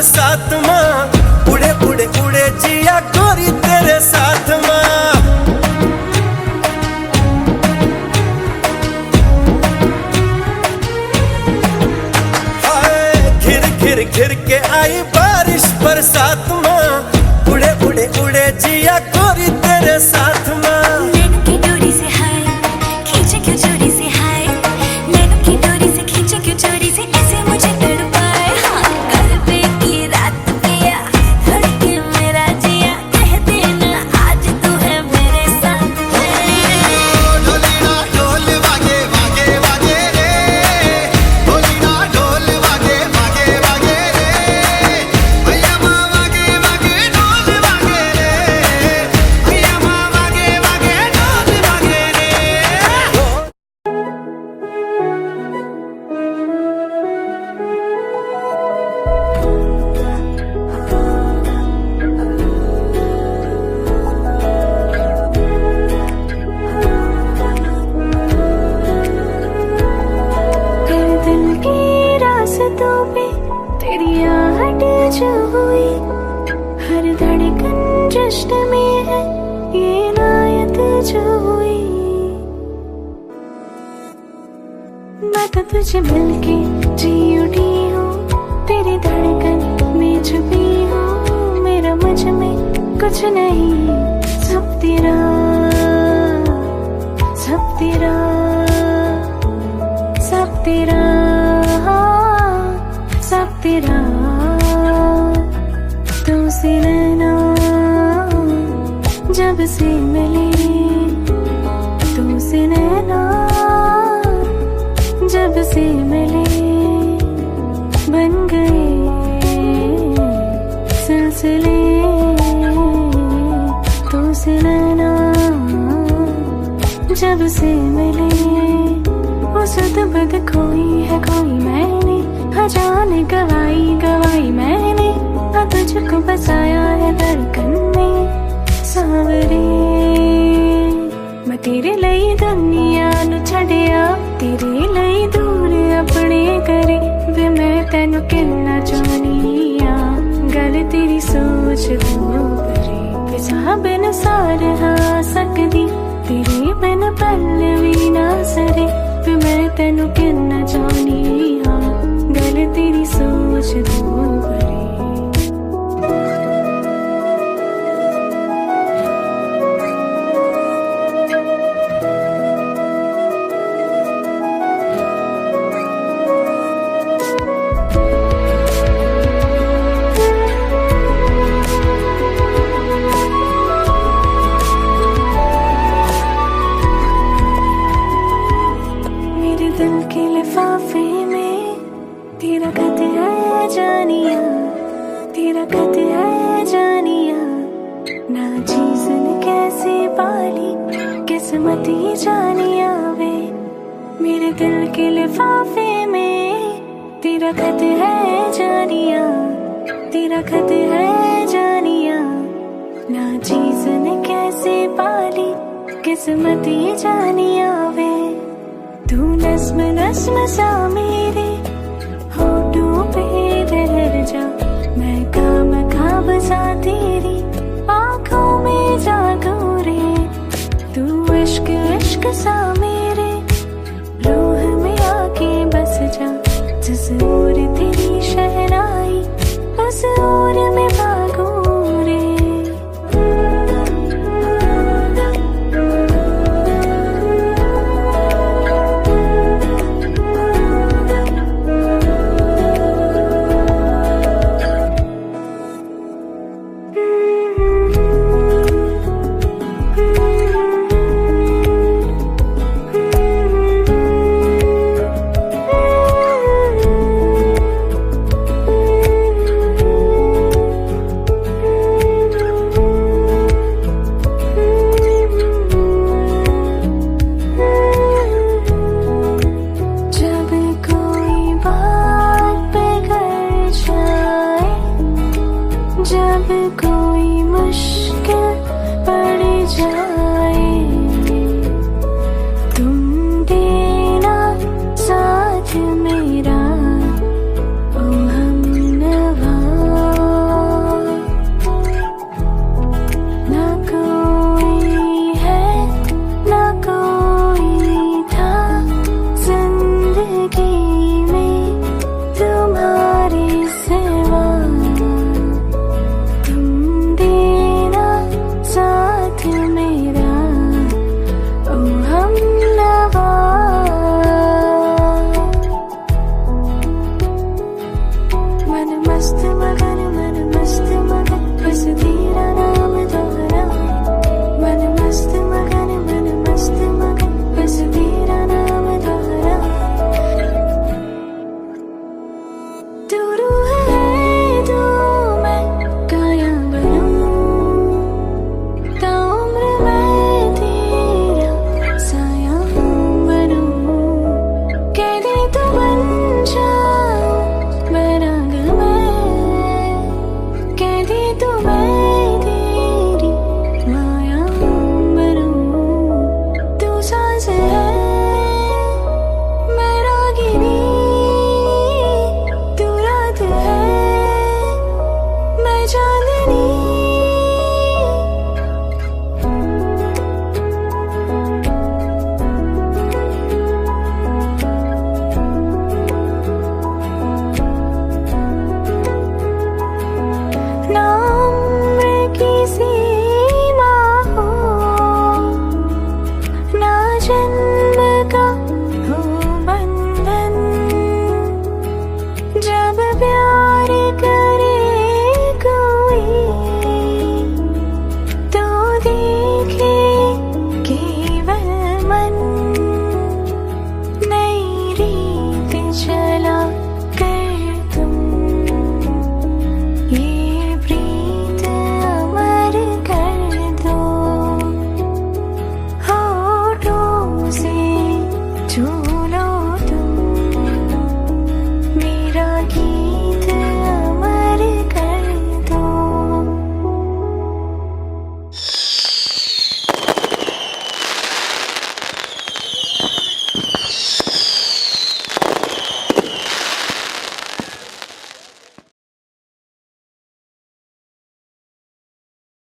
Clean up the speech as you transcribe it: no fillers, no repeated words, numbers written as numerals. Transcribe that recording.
बरसात माँ, उड़े उड़े उड़े जिया गोरी तेरे साथ माँ। हाय घिर घिर घिर के आई बारिश बरसात माँ, उड़े उड़े उड़े जिया गोरी तेरे साथ माँ। हर धड़कन जश्न में है ये नायत जो हुई। मैं तो तुझे मिलके जी उठी हूँ, तेरी धड़कन में छुपी हूँ। मेरा मुझ में कुछ नहीं, सब तेरा सब तेरा सब तेरा सब तेरा। तुमसे नैना जब से मिले, तुमसे नैना जब से मिले, बन गए सिलसिले। तुमसे नैना जब से मिले, उस बद खोई है कोई मैंने, जाने गवाई गवाई मैंने, तुझको बसाया है धड़कन में सावरे। मैं तेरे लिए दुनिया नु छड़िया, तेरे लिए दूर अपने करे वे। मैं तेनु कहना चाहनी आ, गल तेरी सोच दो परे। फिजा बिन सार हा सकदी, तेरे बिन पल भी ना सरे। वे मैं तेनु कहना चाहनी आ, गल तेरी सोच दो परे। तेरा खत है जानिया, तेरा खत है जानिया। ना चीज़ ने कैसे पाली किस्मत ही जानिया वे। मेरे दिल के लिफाफे में तेरा खत है जानिया, तेरा खत है जानिया। ना चीज़ ने कैसे पाली किस्मत ही जानिया वे। तू नस्म नस्म सा मेरे होठों पे ठहर जा, मैं खाब खाब सा तेरी आँखों में जागूं रे। तू इश्क इश्क सा